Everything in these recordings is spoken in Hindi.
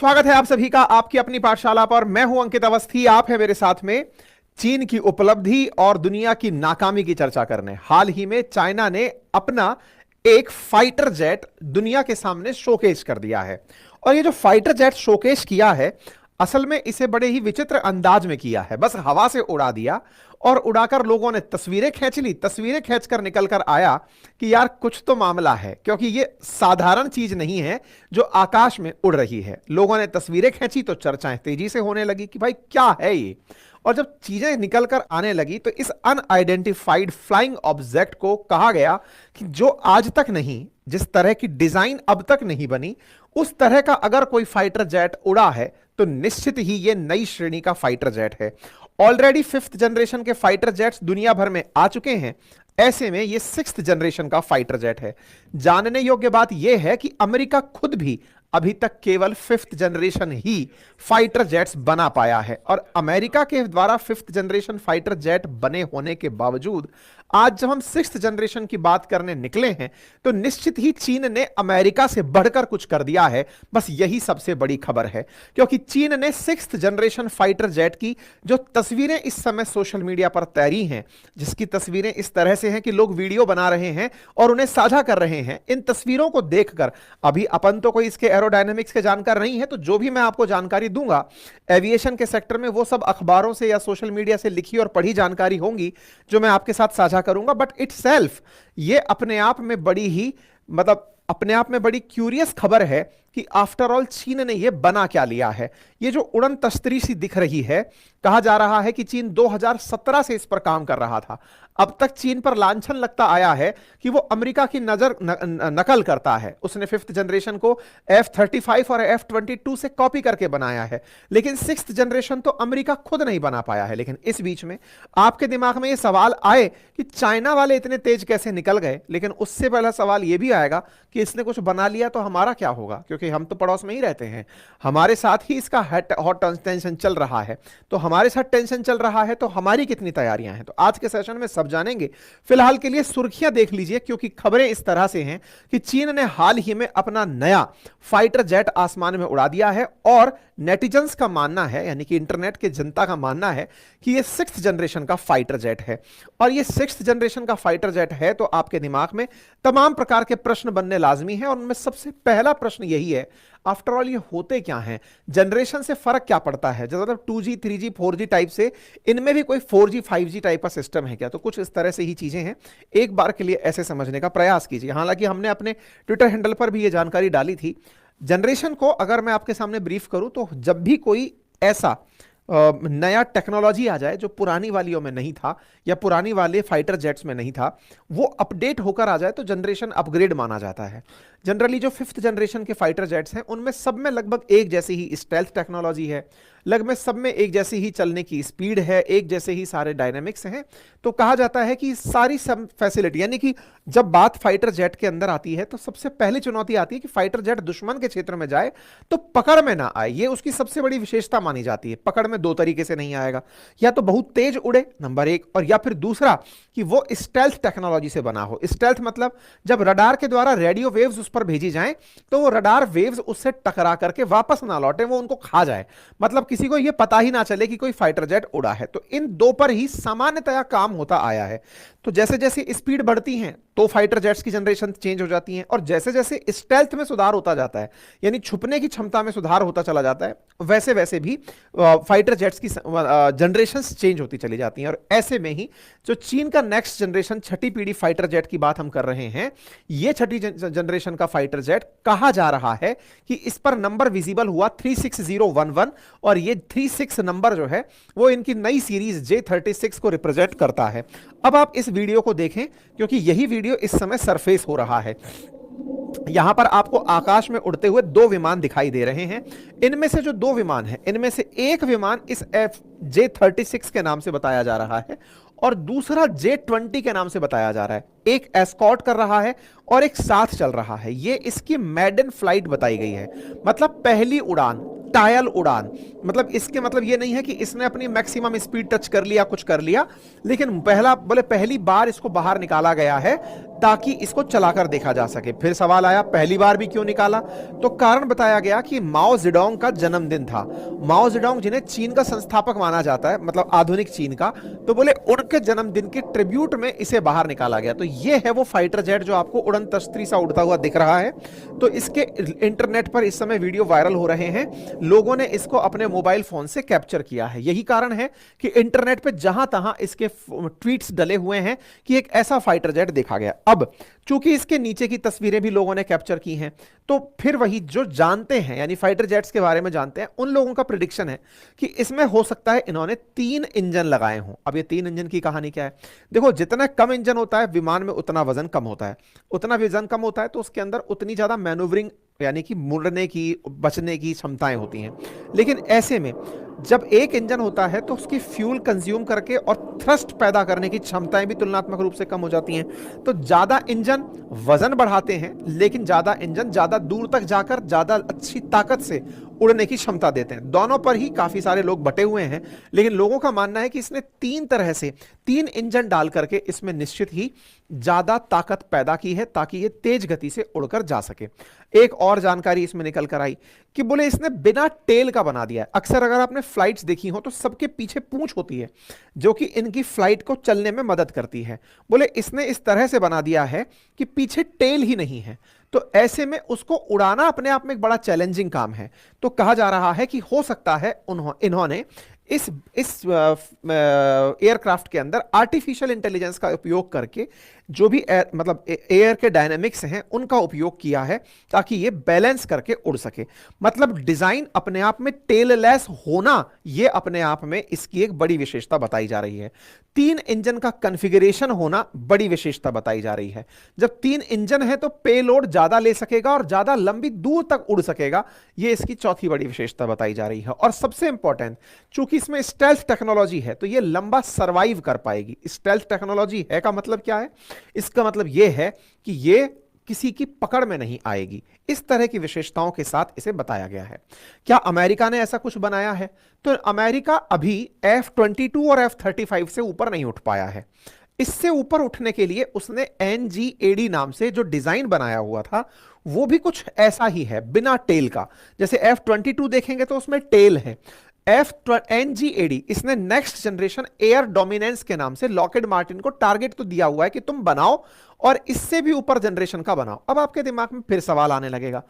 स्वागत है आप सभी का आपकी अपनी पाठशाला पर। मैं हूं अंकित अवस्थी, आप है मेरे साथ में चीन की उपलब्धि और दुनिया की नाकामी की चर्चा करने। हाल ही में चाइना ने अपना एक फाइटर जेट दुनिया के सामने शोकेस कर दिया है। और ये जो फाइटर जेट शोकेस किया है, असल में इसे बड़े ही विचित्र अंदाज में किया है। बस हवा से उड़ा दिया और उड़ाकर लोगों ने तस्वीरें खींच ली। तस्वीरें खींचकर निकल कर आया कि यार कुछ तो मामला है, क्योंकि ये साधारण चीज नहीं है जो आकाश में उड़ रही है। लोगों ने तस्वीरें खींची तो चर्चाएं तेजी से होने लगी कि भाई क्या है ये। और जब चीजें निकल कर आने लगी तो इस अनआइडेंटिफाइड फ्लाइंग ऑब्जेक्ट को कहा गया कि जो आज तक नहीं, जिस तरह की डिजाइन अब तक नहीं बनी, उस तरह का अगर कोई फाइटर जेट उड़ा है तो निश्चित ही ये नई श्रेणी का फाइटर जेट है। ऑलरेडी 5th जनरेशन के फाइटर जेट्स दुनिया भर में आ चुके हैं, ऐसे में ये 6th जनरेशन का फाइटर जेट है। जानने योग्य बात यह है कि अमेरिका खुद भी अभी तक केवल 5th जनरेशन ही फाइटर जेट्स बना पाया है। और अमेरिका के द्वारा 5th जनरेशन फाइटर जेट बने होने के बावजूद आज जब हम 6th जनरेशन की बात करने निकले हैं तो निश्चित ही चीन ने अमेरिका से बढ़कर कुछ कर दिया है। बस यही सबसे बड़ी खबर है, क्योंकि चीन ने 6th जनरेशन फाइटर जेट की जो तस्वीरें इस समय सोशल मीडिया पर तैरी हैं, जिसकी तस्वीरें इस तरह से हैं कि लोग वीडियो बना रहे हैं और उन्हें साझा कर रहे हैं। इन तस्वीरों को देखकर, अभी अपन तो कोई इसके एरोडायनेमिक्स के जानकार नहीं है, तो जो भी मैं आपको जानकारी दूंगा एविएशन के सेक्टर में वो सब अखबारों से या सोशल मीडिया से लिखी और पढ़ी जानकारी होंगी जो मैं आपके साथ साझा करूंगा। बट इटसेल्फ ये अपने आप में बड़ी ही अपने आप में बड़ी क्यूरियस खबर है कि आफ्टर ऑल चीन ने यह बना क्या लिया है। ये जो उड़न तश्तरी सी दिख रही है, कहा जा रहा है कि चीन 2017 से इस पर काम कर रहा था। अब तक चीन पर लांछन लगता आया है कि वो अमेरिका की नकल करता है। उसने 5th जनरेशन को F-35 और F-22 से कॉपी करके बनाया है, लेकिन 6th जनरेशन तो अमेरिका खुद नहीं बना पाया है। लेकिन इस बीच में आपके दिमाग में यह सवाल आए कि चाइना वाले इतने तेज कैसे निकल गए, लेकिन उससे पहला सवाल यह भी आएगा कि इसने कुछ बना लिया तो हमारा क्या होगा, क्योंकि हम तो पड़ोस में ही रहते हैं, हमारे साथ ही इसका हॉट टेंशन चल रहा है। तो हमारे साथ टेंशन चल रहा है तो हमारी कितनी तैयारियां हैं, तो आज के सेशन में सब जानेंगे। फिलहाल के लिए सुर्खियां देख लीजिए, क्योंकि खबरें इस तरह से हैं कि चीन ने हाल ही में अपना नया फाइटर जेट आसमान में उड़ा दिया है और नेटिजन्स का मानना है, यानी कि इंटरनेट के जनता का मानना है कि यह 6th जनरेशन का फाइटर जेट है। और यह 6th जनरेशन का फाइटर जेट है तो आपके दिमाग में तमाम प्रकार के प्रश्न बनने लाजमी हैं, और उनमें सबसे पहला प्रश्न यही है, आफ्टर ऑल ये होते क्या हैं, जनरेशन से फर्क क्या पड़ता है, ज्यादातर 2G 3G 4G टाइप से इनमें भी कोई 4G 5G टाइप का सिस्टम है क्या। तो कुछ इस तरह से ही चीजें हैं, एक बार के लिए ऐसे समझने का प्रयास कीजिए। हालांकि हमने अपने ट्विटर हैंडल पर भी ये जानकारी डाली थी। जनरेशन को अगर मैं आपके सामने ब्रीफ करूं तो जब भी कोई ऐसा नया टेक्नोलॉजी आ जाए जो पुरानी वालियों में नहीं था या पुरानी वाले फाइटर जेट्स में नहीं था, वो अपडेट होकर आ जाए तो जनरेशन अपग्रेड माना जाता है। जनरली जो 5th जनरेशन के फाइटर जेट्स हैं उनमें सब में लगभग एक जैसी ही स्टेल्थ टेक्नोलॉजी है, लगभग सब में एक जैसी ही चलने की स्पीड है, एक जैसे ही सारे डायनेमिक्स हैं। तो कहा जाता है कि सारी सब फैसिलिटी, यानी कि जब बात फाइटर जेट के अंदर आती है तो सबसे पहली चुनौती आती है कि फाइटर जेट दुश्मन के क्षेत्र में जाए तो पकड़ में ना आए। ये उसकी सबसे बड़ी विशेषता मानी जाती है। पकड़ में दो तरीके से नहीं आएगा, या तो बहुत तेज उड़े नंबर एक, और या फिर दूसरा कि वो स्टेल्थ टेक्नोलॉजी से बना हो। स्टेल्थ मतलब जब रडार के द्वारा रेडियो वेव्स उस पर भेजी जाएं तो वो रडार वेव्स उससे टकरा करके वापस ना लौटे, वो उनको खा जाए, मतलब किसी को यह पता ही ना चले कि कोई फाइटर जेट उड़ा है। तो इन दो पर ही सामान्यतया काम होता आया है। तो जैसे जैसे स्पीड बढ़ती है तो फाइटर जेट्स की जनरेशन चेंज हो जाती है, और जैसे जैसे स्टेल्थ में सुधार होता जाता है, यानी छुपने की क्षमता में सुधार होता चला जाता है, वैसे वैसे भी फाइटर जेट्स की जनरेशंस चेंज होती चली जाती हैं। और ऐसे में ही जो चीन का नेक्स्ट जनरेशन 6ठी पीढ़ी फाइटर जेट की बात हम कर रहे हैं, ये 6ठी जनरेशन का फाइटर जेट कहा जा रहा है कि इस पर नंबर विजिबल हुआ 36011, और ये 36 नंबर जो है वो इनकी नई सीरीज J36 को रिप्रेजेंट करता है। अब आप इस वीडियो को देखें, क्योंकि यही वीडियो इस समय सरफेस हो रहा है। यहां पर आपको आकाश में उड़ते हुए दो विमान दिखाई दे रहे हैं। इनमें से जो दो विमान हैं, इनमें से एक विमान इस J36 के नाम से बताया जा रहा है और दूसरा J20 के नाम से बताया जा रहा है। एक एस्कॉर्ट कर रहा है और एक साथ चल रहा है। ये इसकी मेडन फ्लाइट बताई गई है, मतलब पहली उड़ान। प्रोजेक्टाइल उड़ान। मतलब इसके मतलब ये नहीं है कि इसने अपनी मैक्सिमम स्पीड टच कर लिया, कुछ कर लिया, लेकिन पहली बार इसको बाहर निकाला गया है ताकि इसको चलाकर देखा जा सके। फिर सवाल आया पहली बार भी क्यों निकाला, तो कारण बताया गया कि माओ जेडोंग का जन्मदिन था। माओ जेडोंग जिन्हें चीन का संस्थापक माना जाता है, मतलब आधुनिक चीन का, तो बोले उनके जन्मदिन के ट्रिब्यूट में इसे बाहर निकाला गया। तो ये है वो फाइटर जेट जो आपको उड़न तश्तरी सा उड़ता हुआ दिख रहा है। तो इसके इंटरनेट पर इस समय वीडियो वायरल हो रहे हैं, लोगों ने इसको अपने मोबाइल फोन से कैप्चर किया है। यही कारण है कि इंटरनेट पे जहां तहां इसके ट्वीट्स डले हुए हैं कि एक ऐसा फाइटर जेट देखा गया। अब चूंकि इसके नीचे की तस्वीरें भी लोगों ने कैप्चर की हैं, तो फिर वही जो जानते हैं, यानी फाइटर जेट्स के बारे में जानते हैं, उन लोगों का प्रिडिक्शन है कि इसमें हो सकता है इन्होंने 3 इंजन लगाए हों। अब ये 3 इंजन की कहानी क्या है? देखो, जितना कम इंजन होता है विमान में उतना वजन कम होता है, उतना वजन कम होता है तो उसके अंदर उतनी ज्यादा मैनूवरिंग, यानी कि मुड़ने की, बचने की क्षमताएं होती हैं। लेकिन ऐसे में जब एक इंजन होता है तो उसकी फ्यूल कंज्यूम करके और थ्रस्ट पैदा करने की क्षमताएं भी तुलनात्मक रूप से कम हो जाती हैं। तो ज्यादा इंजन वजन बढ़ाते हैं, लेकिन ज्यादा इंजन ज्यादा दूर तक जाकर ज्यादा अच्छी ताकत से उड़ने की क्षमता देते हैं। दोनों पर ही काफी सारे लोग बटे हुए हैं, लेकिन लोगों का मानना है कि इसने 3 तरह से 3 इंजन डाल करके इसमें निश्चित ही ज्यादा ताकत पैदा की है ताकि ये तेज गति से उड़कर जा सके। एक और जानकारी इसमें निकल कर आई कि बोले इसने बिना टेल का बना दिया है। अक्सर अगर आपने फ्लाइट्स देखी हो तो सबके पीछे पूंछ होती है जो कि इनकी फ्लाइट को चलने में मदद करती है। बोले इसने इस तरह से बना दिया है कि पीछे टेल ही नहीं है, तो ऐसे में उसको उड़ाना अपने आप में एक बड़ा चैलेंजिंग काम है। तो कहा जा रहा है कि हो सकता है इन्होंने इस एयरक्राफ्ट के अंदर आर्टिफिशियल इंटेलिजेंस का उपयोग करके जो भी एयर के डायनामिक्स हैं उनका उपयोग किया है ताकि ये बैलेंस करके उड़ सके। मतलब डिजाइन अपने आप में टेललेस होना, ये अपने आप में इसकी एक बड़ी विशेषता बताई जा रही है। 3 इंजन का कॉन्फ़िगरेशन होना बड़ी विशेषता बताई जा रही है। जब 3 इंजन है तो पेलोड ज्यादा ले सकेगा और ज्यादा लंबी दूर तक उड़ सकेगा, ये इसकी चौथी बड़ी विशेषता बताई जा रही है। और सबसे इंपॉर्टेंट, चूंकि इसमें स्टेल्थ टेक्नोलॉजी है तो ये लंबा सर्वाइव कर पाएगी। स्टेल्थ टेक्नोलॉजी है का मतलब क्या है? इसका मतलब यह है कि ये किसी की पकड़ में नहीं आएगी। इस तरह की विशेषताओं के साथ इसे बताया गया है। क्या अमेरिका ने ऐसा कुछ बनाया है? तो अमेरिका अभी F-22 और F-35 से ऊपर नहीं उठ पाया है। इससे ऊपर उठने के लिए उसने NGAD नाम से जो डिजाइन बनाया हुआ था वो भी कुछ ऐसा ही है, बिना टेल का। जैसे F-22 देखेंगे तो उसमें टेल है। NGAD इसने नेक्स्ट जनरेशन एयर डोमिनेंस के नाम से लॉकहीड मार्टिन को टारगेट तो दिया हुआ है कि तुम बनाओ और इससे भी ऊपर जनरेशन का बनाओ। अब आपके दिमाग में फिर सवाल आने लगेगा,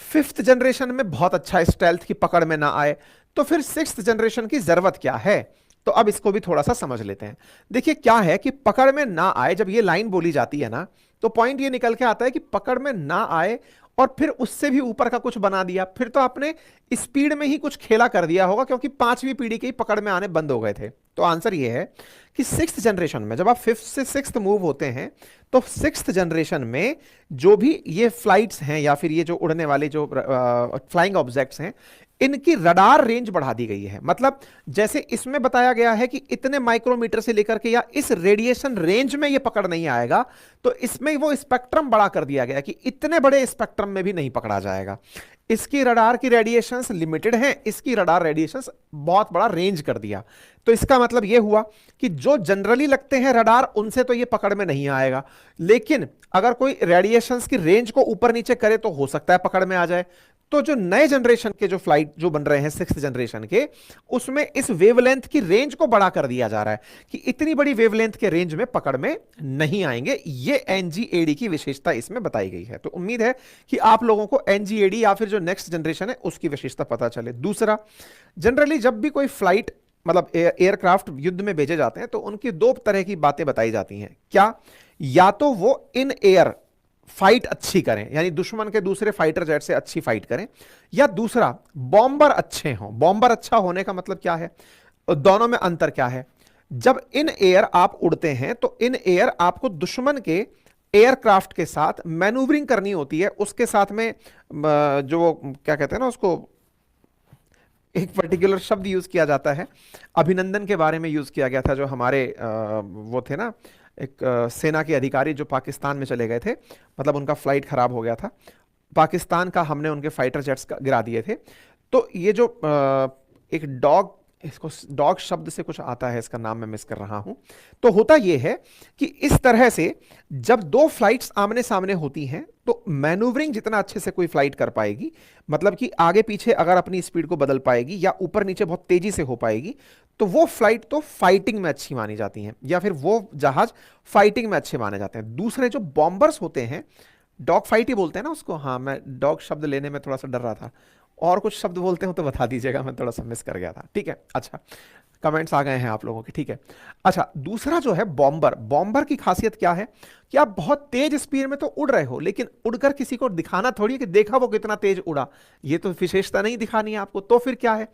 5th जनरेशन में बहुत अच्छा स्टेल्थ की पकड़ में ना आए तो फिर 6th जनरेशन की जरूरत क्या है? तो अब इसको भी थोड़ा सा समझ लेते हैं। देखिए क्या है कि पकड़ में ना आए, जब ये लाइन बोली जाती है ना तो पॉइंट ये निकल के आता है कि पकड़ में ना आए और फिर उससे भी ऊपर का कुछ बना दिया, फिर तो आपने स्पीड में ही कुछ खेला कर दिया होगा, क्योंकि 5वीं पीढ़ी के ही पकड़ में आने बंद हो गए थे। तो आंसर ये है कि 6th जनरेशन में जब आप 5th से 6th मूव होते हैं तो 6th जनरेशन में जो भी ये फ्लाइट्स हैं या फिर ये जो उड़ने वाले जो फ्लाइंग ऑब्जेक्ट्स हैं, इनकी रडार रेंज बढ़ा दी गई है। मतलब जैसे इसमें बताया गया है कि इतने माइक्रोमीटर से लेकर के या इस रेडिएशन रेंज में ये पकड़ नहीं आएगा, तो इसमें वो स्पेक्ट्रम बड़ा कर दिया गया कि इतने बड़े स्पेक्ट्रम में भी नहीं पकड़ा जाएगा। इसकी रडार की रेडिएशंस लिमिटेड हैं, इसकी रडार रेडिएशंस बहुत बड़ा रेंज कर दिया। तो इसका मतलब यह हुआ कि जो जनरली लगते हैं रडार, उनसे तो ये पकड़ में नहीं आएगा, लेकिन अगर कोई रेडिएशंस की रेंज को ऊपर नीचे करे तो हो सकता है पकड़ में आ जाए। तो जो नए जनरेशन के जो फ्लाइट जो बन रहे हैं 6th जनरेशन के, उसमें इस वेवलेंथ की रेंज को बड़ा कर दिया जा रहा है कि इतनी बड़ी वेवलेंथ के रेंज में पकड़ में नहीं आएंगे। ये NGAD की विशेषता इसमें बताई गई है। तो उम्मीद है कि आप लोगों को NGAD या फिर जो नेक्स्ट जनरेशन है उसकी विशेषता पता चले। दूसरा, जनरली जब भी कोई फ्लाइट मतलब एयरक्राफ्ट युद्ध में भेजे जाते हैं तो उनकी 2 तरह की बातें बताई जाती हैं। क्या? या तो वो इन एयर फाइट अच्छी करें, यानी दुश्मन के दूसरे फाइटर जेट से अच्छी फाइट करें, या दूसरा बॉम्बर अच्छे हों। बॉम्बर अच्छा होने का मतलब क्या है? दोनों में अंतर क्या है? जब इन एयर आप उड़ते हैं तो इन एयर आपको दुश्मन के एयरक्राफ्ट के साथ मैनूवरिंग करनी होती है। उसके साथ में जो क्या कहते हैं ना, उसको एक पर्टिकुलर शब्द यूज किया जाता है, अभिनंदन के बारे में यूज किया गया था, जो हमारे वो थे ना एक सेना के अधिकारी जो पाकिस्तान में चले गए थे, मतलब उनका फ्लाइट खराब हो गया था, पाकिस्तान का हमने उनके फाइटर जेट्स गिरा दिए थे। तो ये जो एक डॉग, इसको डॉग शब्द से कुछ आता है, इसका नाम मैं मिस कर रहा हूं। तो होता यह है कि इस तरह से जब दो फ्लाइट्स आमने सामने होती हैं तो मैन्यूवरिंग जितना अच्छे से कोई फ्लाइट कर पाएगी, मतलब कि आगे पीछे अगर अपनी स्पीड को बदल पाएगी या ऊपर नीचे बहुत तेजी से हो पाएगी, तो वो फ्लाइट तो फाइटिंग में अच्छी मानी जाती हैं, या फिर वो जहाज फाइटिंग में अच्छे माने जाते हैं। दूसरे जो बॉम्बर्स होते हैं, डॉग फाइट ही बोलते हैं ना उसको, हाँ मैं डॉग शब्द लेने में थोड़ा सा डर रहा था, और कुछ शब्द बोलते हो तो बता दीजिएगा, मैं थोड़ा सा मिस कर गया था। ठीक है, अच्छा कमेंट्स आ गए हैं आप लोगों के, ठीक है। अच्छा, दूसरा जो है बॉम्बर, बॉम्बर की खासियत क्या है कि आप बहुत तेज स्पीड में तो उड़ रहे हो, लेकिन उड़कर किसी को दिखाना थोड़ी है कि देखा वो कितना तेज उड़ा, ये तो विशेषता नहीं दिखानी है आपको, तो फिर क्या है,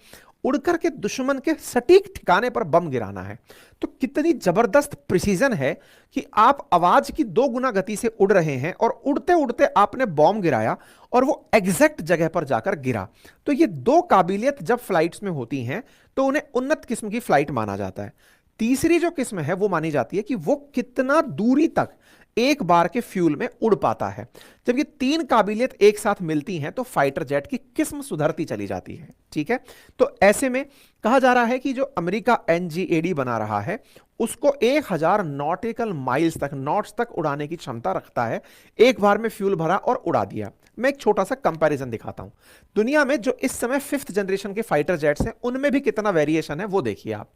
उड़कर के दुश्मन के सटीक ठिकाने पर बम गिराना है। तो कितनी जबरदस्त प्रिसीजन है कि आप आवाज की 2 गुना गति से उड़ रहे हैं और उड़ते उड़ते आपने बॉम्ब गिराया और वो एग्जैक्ट जगह पर जाकर गिरा। तो ये 2 काबिलियत जब फ्लाइट्स में होती हैं तो उन्हें उन्नत किस्म की फ्लाइट माना जाता है। तीसरी जो किस्म है वो मानी जाती है कि वो कितना दूरी तक एक बार के फ्यूल में उड़ पाता है। जब ये 3 काबिलियत एक साथ मिलती हैं तो फाइटर जेट की किस्म सुधरती चली जाती है। ठीक है, तो ऐसे में कहा जा रहा है कि जो अमेरिका NGAD बना रहा है उसको 1000 नॉटिकल माइल्स तक, नॉट्स तक उड़ाने की क्षमता रखता है। एक बार में फ्यूल भरा और उड़ा दिया। मैं एक छोटा सा कंपैरिजन दिखाता हूं। दुनिया में जो इस समय 5th जनरेशन के फाइटर जेट्स हैं उनमें भी कितना वेरिएशन है वो देखिए आप।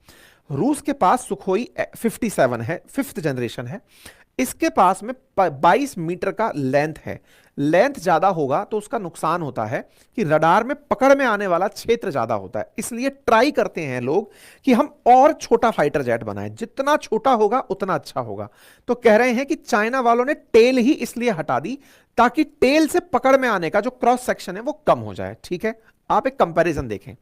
रूस के पास सुखोई 57 है, 5th जनरेशन है। इसके पास में 22 मीटर का लेंथ है। लेंथ ज्यादा होगा तो उसका नुकसान होता है कि रडार में पकड़ में आने वाला क्षेत्र ज्यादा होता है, इसलिए ट्राई करते हैं लोग कि हम और छोटा फाइटर जेट बनाएं, जितना छोटा होगा उतना अच्छा होगा। तो कह रहे हैं कि चाइना वालों ने टेल ही इसलिए हटा दी ताकि टेल से पकड़ में आने का जो क्रॉस सेक्शन है वो कम हो जाए। ठीक है, आप एक कंपैरिजन देखें,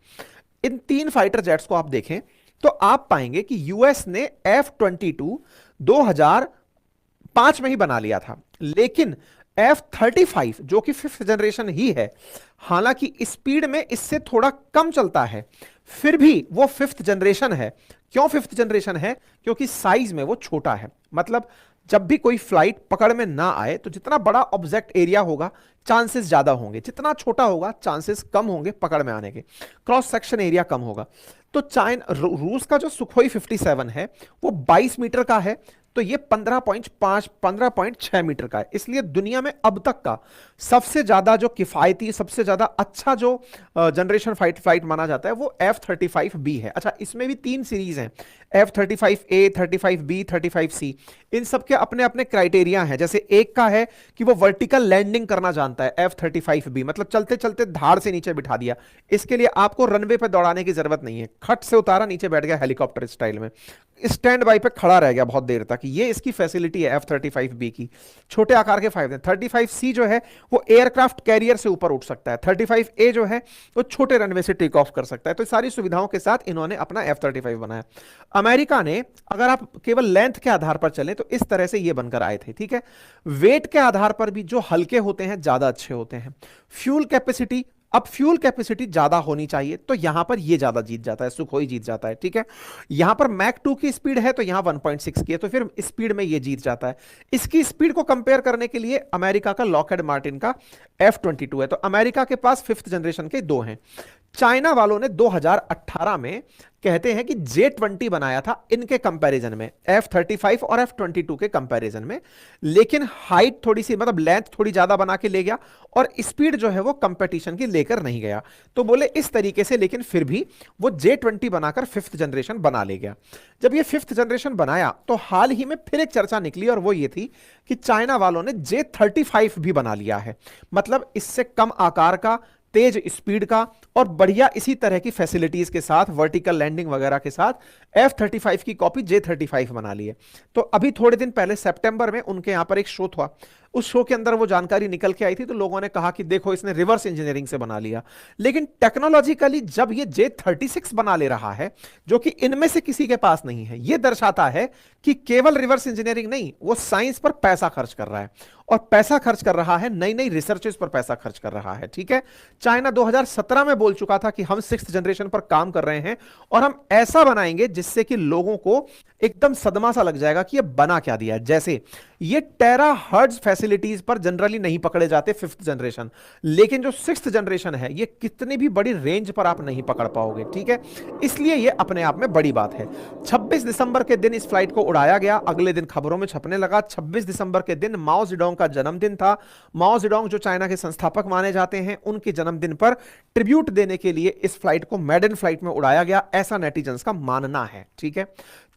इन 3 फाइटर जेट्स को आप देखें तो आप पाएंगे कि यूएस ने F-22 2005 में ही बना लिया था, लेकिन F-35 जो कि 5th जनरेशन ही है, हालांकि स्पीड में इससे थोड़ा कम चलता है, फिर भी वो 5th जनरेशन है। क्यों 5th जनरेशन है? क्योंकि साइज में वो छोटा है। मतलब जब भी कोई फ्लाइट पकड़ में ना आए तो जितना बड़ा ऑब्जेक्ट एरिया होगा चांसेस ज्यादा होंगे, जितना छोटा होगा चांसेस कम होंगे पकड़ में आने के, क्रॉस सेक्शन एरिया कम होगा। तो रूस का जो सुखोई 57 है वो 22 मीटर का है, तो ये 15.6 मीटर का है। इसलिए दुनिया में अब तक का सबसे ज्यादा जो किफायती, सबसे ज्यादा अच्छा जो जनरेशन फ्लाइट माना जाता है वो F-35B है। अच्छा, इसमें भी 3 सीरीज हैं, F-35A, 35B, 35C। इन सबके अपने अपने क्राइटेरिया हैं। जैसे एक का है कि वो वर्टिकल लैंडिंग करना जानता है, F-35B, मतलब चलते चलते धाड़ से नीचे बिठा दिया। इसके लिए आपको रनवे पे दौड़ाने की जरूरत नहीं है, खट से उतारा, नीचे बैठ गया हेलीकॉप्टर स्टाइल में, स्टैंड बाई पे खड़ा रह गया बहुत देर तक। ये इसकी फैसिलिटी है F-35B की। छोटे आकार के फायदे। 35C जो है वो एयरक्राफ्ट कैरियर से ऊपर उठ सकता है। 35A जो है वो छोटे रनवे से टेक ऑफ कर सकता है। तो सारी सुविधाओं के साथ इन्होंने अपना F-35 बनाया। अमेरिका ने, अगर आप केवल लेंथ के आधार पर चलें तो इस तरह से ये बनकर आए थे। ठीक है, वेट के आधार पर भी जो हल्के होते हैं ज्यादा अच्छे होते हैं। फ्यूल कैपेसिटी, अब फ्यूल कैपेसिटी ज्यादा होनी चाहिए तो यहां पर ये ज्यादा जीत जाता है, सुखोई जीत जाता है। ठीक है, यहां पर मैक 2 की स्पीड है तो यहां 1.6 की है, तो फिर स्पीड में ये जीत जाता है। इसकी स्पीड को कंपेयर करने के लिए अमेरिका का लॉकहेड मार्टिन का F-22 है। तो अमेरिका के पास 5th जनरेशन के 2 हैं। चाइना वालों ने 2018 में कहते हैं कि J-20 बनाया था इनके कंपैरिजन में, F-35 और F-22 के कंपैरिजन में, लेकिन हाइट थोड़ी सी, मतलब लेंथ थोड़ी ज्यादा बना के ले गया और स्पीड जो है वो कंपटीशन की लेकर नहीं गया। तो बोले इस तरीके से, लेकिन फिर भी वो J-20 बनाकर 5th जनरेशन बना ले गया। जब ये 5th जनरेशन बनाया तो हाल ही में फिर एक चर्चा निकली और वो ये थी कि चाइना वालों ने J-35 भी बना लिया है, मतलब इससे कम आकार का, तेज स्पीड का और बढ़िया इसी तरह की फैसिलिटीज के साथ, वर्टिकल लैंडिंग वगैरह के साथ F-35 की कॉपी J-35 बना ली है। तो अभी थोड़े दिन पहले सितंबर में उनके यहां पर एक शो था, उस शो के अंदर वो जानकारी निकल के आई थी, तो लोगों ने कहा कि देखो इसने रिवर्स इंजीनियरिंग से बना लिया। लेकिन टेक्नोलॉजिकली जब ये J-36 बना ले रहा है जो कि इनमें से किसी के पास नहीं है, यह दर्शाता है कि केवल रिवर्स इंजीनियरिंग नहीं, वो साइंस पर पैसा खर्च कर रहा है। और पैसा खर्च कर रहा है, नई नई रिसर्चेस पर पैसा खर्च कर रहा है। ठीक है, चाइना 2017 में बोल चुका था कि हम 6th जनरेशन पर काम कर रहे हैं और हम ऐसा बनाएंगे जिससे कि लोगों को एकदम सदमा सा लग जाएगा कि ये बना क्या दिया है। जैसे ये टेराहर्ट्ज फैसिलिटीज पर जनरली नहीं पकड़े जाते 5th जनरेशन, लेकिन जो 6th जनरेशन है ये कितनी भी बड़ी रेंज पर आप नहीं पकड़ पाओगे। ठीक है, इसलिए ये अपने आप में बड़ी बात है। 26 दिसंबर के दिन इस फ्लाइट को उड़ाया गया, अगले दिन खबरों में छपने लगा। 26 दिसंबर के दिन माओ जेडोंग का जन्मदिन था। माओ जेडोंग जो चाइना के संस्थापक माने जाते हैं, उनके जन्मदिन पर ट्रिब्यूट देने के लिए इस फ्लाइट को मेडन फ्लाइट में उड़ाया गया, ऐसा नेटिजन्स का मानना है। ठीक है,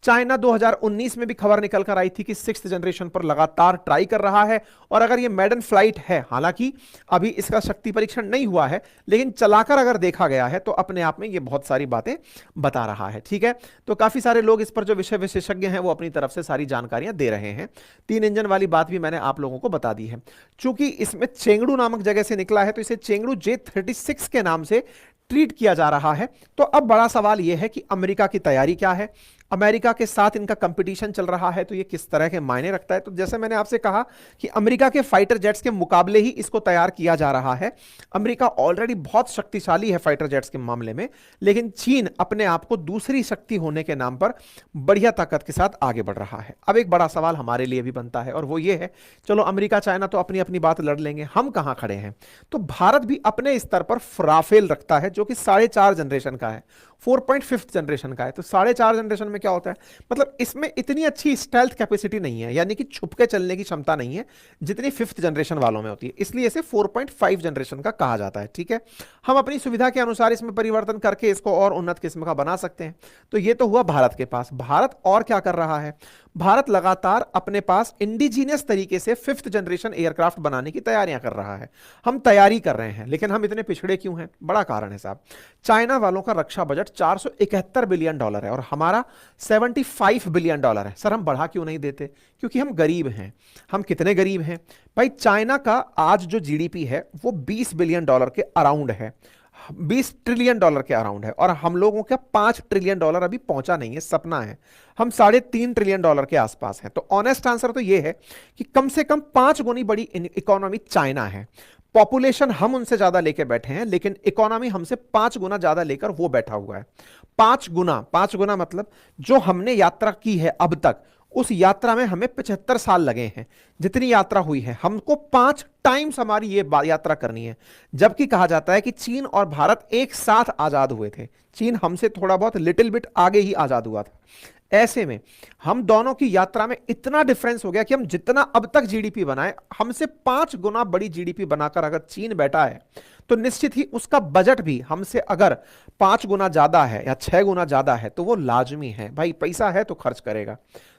चाइना 2019 में भी खबर निकल कर आई थी कि 6th जनरेशन पर लगातार ट्राई कर रहा है, और अगर ये मेडन फ्लाइट है, हालांकि अभी इसका शक्ति परीक्षण नहीं हुआ है, लेकिन चलाकर अगर देखा गया है तो अपने आप में ये बहुत सारी बातें बता रहा है। ठीक है, तो काफी सारे लोग इस पर जो विषय विशेषज्ञ हैं वो अपनी तरफ से सारी जानकारियां दे रहे हैं। 3 इंजन वाली बात भी मैंने आप लोगों को बता दी है। चूंकि इसमें चेंगडू नामक जगह से निकला है तो इसे चेंगडू J36 के नाम से ट्रीट किया जा रहा है। तो अब बड़ा सवाल यह है कि अमेरिका की तैयारी क्या है, अमेरिका के साथ इनका कंपटीशन चल रहा है तो ये किस तरह के मायने रखता है। तो जैसे मैंने आपसे कहा कि अमेरिका के फाइटर जेट्स के मुकाबले ही इसको तैयार किया जा रहा है। अमेरिका ऑलरेडी बहुत शक्तिशाली है फाइटर जेट्स के मामले में, लेकिन चीन अपने आप को दूसरी शक्ति होने के नाम पर बढ़िया ताकत के साथ आगे बढ़ रहा है। अब एक बड़ा सवाल हमारे लिए भी बनता है और वो ये है, चलो अमेरिका चाइना तो अपनी अपनी बात लड़ लेंगे, हम कहां खड़े हैं। तो भारत भी अपने स्तर पर राफेल रखता है जो कि 4.5 जनरेशन का है, 4.5 जनरेशन का है। तो 4.5 जनरेशन में क्या होता है, मतलब इसमें इतनी अच्छी स्टेल्थ कैपेसिटी नहीं है, यानी कि छुप के चलने की क्षमता नहीं है जितनी 5th जनरेशन वालों में होती है, इसलिए इसे 4.5 जनरेशन का कहा जाता है। ठीक है, हम अपनी सुविधा के अनुसार इसमें परिवर्तन करके इसको और उन्नत किस्म का बना सकते हैं। तो ये तो हुआ भारत के पास। भारत और क्या कर रहा है, भारत लगातार अपने पास इंडिजीनियस तरीके से 5th जनरेशन एयरक्राफ्ट बनाने की तैयारियां कर रहा है। हम तैयारी कर रहे हैं, लेकिन हम इतने पिछड़े क्यों हैं? बड़ा कारण है साहब, चाइना वालों का रक्षा बजट $471 बिलियन है और हमारा $75 बिलियन है। सर हम बढ़ा क्यों नहीं देते? क्योंकि हम गरीब हैं। हम कितने गरीब हैं भाई? चाइना का आज जो जीडीपी है वो $20 बिलियन के अराउंड है, $20 ट्रिलियन के अराउंड है, और हम लोगों का $5 ट्रिलियन अभी पहुंचा नहीं है, सपना है। हम $3.5 ट्रिलियन के आसपास हैं। तो ऑनेस्ट आंसर तो यह है कि कम से कम 5 गुनी बड़ी इकोनॉमी चाइना है। पॉपुलेशन हम उनसे ज्यादा लेके बैठे हैं, लेकिन इकोनॉमी हमसे 5 गुना ज्यादा लेकर वो बैठा हुआ है। 5 गुना मतलब जो हमने यात्रा की है अब तक, उस यात्रा में हमें 75 साल लगे हैं। जितनी यात्रा हुई है हमको 5 टाइम्स हमारी ये यात्रा करनी है। जबकि कहा जाता है कि चीन और भारत एक साथ आजाद हुए थे, चीन हमसे थोड़ा बहुत लिटिल बिट आगे ही आजाद हुआ था। ऐसे में हम दोनों की यात्रा में इतना डिफरेंस हो गया कि हम जितना अब तक जीडीपी बनाए, हमसे 5 गुना बड़ी जीडीपी बनाकर अगर चीन बैठा है तो निश्चित ही उसका बजट भी हमसे अगर 5 गुना ज्यादा है या 6 गुना ज्यादा है तो वो लाजमी है भाई, पैसा है तो खर्च करेगा।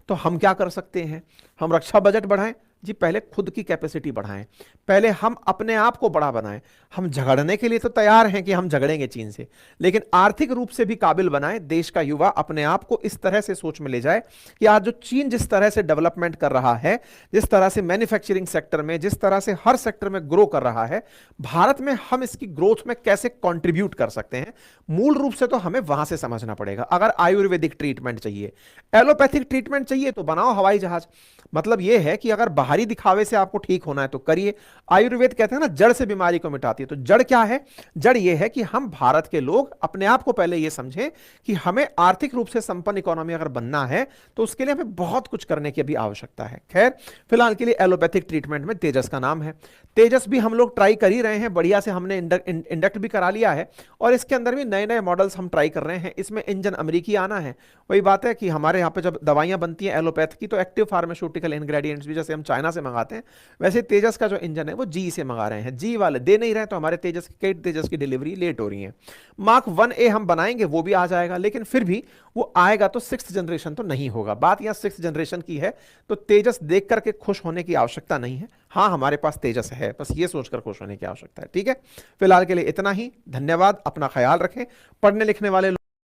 तो हम क्या कर सकते हैं? हम रक्षा बजट बढ़ाएं जी, पहले खुद की कैपेसिटी बढ़ाएं, पहले हम अपने आप को बड़ा बनाएं। हम झगड़ने के लिए तो तैयार हैं कि हम झगड़ेंगे चीन से, लेकिन आर्थिक रूप से भी काबिल बनाएं। देश का युवा अपने आप को इस तरह से सोच में ले जाए कि आज जो चीन जिस तरह से डेवलपमेंट कर रहा है, जिस तरह से मैन्युफैक्चरिंग सेक्टर में, जिस तरह से हर सेक्टर में ग्रो कर रहा है, भारत में हम इसकी ग्रोथ में कैसे कॉन्ट्रीब्यूट कर सकते हैं। मूल रूप से तो हमें वहां से समझना पड़ेगा। अगर आयुर्वेदिक ट्रीटमेंट चाहिए, एलोपैथिक ट्रीटमेंट चाहिए तो बनाओ हवाई जहाज। मतलब यह है कि अगर बाहरी दिखावे से आपको ठीक होना है तो करिए। आयुर्वेद कहते हैं ना, जड़ से बीमारी को मिटाती है। तो जड़ क्या है? जड़ यह है कि हम भारत के लोग अपने आप को पहले यह समझें कि हमें आर्थिक रूप से संपन्न इकोनॉमी अगर बनना है तो उसके लिए हमें बहुत कुछ करने की अभी आवश्यकता है। खैर, फिलहाल के लिए एलोपैथिक ट्रीटमेंट में तेजस का नाम है। तेजस भी हम लोग ट्राई कर ही रहे हैं, बढ़िया से हमने इंडक्ट भी करा लिया है और इसके अंदर भी नए नए मॉडल्स हम ट्राई कर रहे हैं। इसमें इंजन अमेरिकी आना है। वही बात है कि हमारे यहाँ पे जब दवाइयां बनती हैं एलोपैथ की, तो एक्टिव फार्मास्यूटिकल इंग्रेडिएंट्स भी जैसे हम चाइना से मंगाते हैं, वैसे तेजस का जो इंजन है वो जी से मंगा रहे हैं। जी वाले दे नहीं रहे, तो हमारे तेजस की डिलीवरी लेट हो रही है। मार्क 1A हम बनाएंगे, वो भी आ जाएगा, लेकिन फिर भी वो आएगा तो 6th जनरेशन तो नहीं होगा। बात यहां 6th जनरेशन की है, तो तेजस देख करके खुश होने की आवश्यकता नहीं है। हाँ, हमारे पास तेजस है, बस ये सोचकर खुश होने की आवश्यकता है। ठीक है, फिलहाल के लिए इतना ही। धन्यवाद, अपना ख्याल रखें। पढ़ने लिखने वाले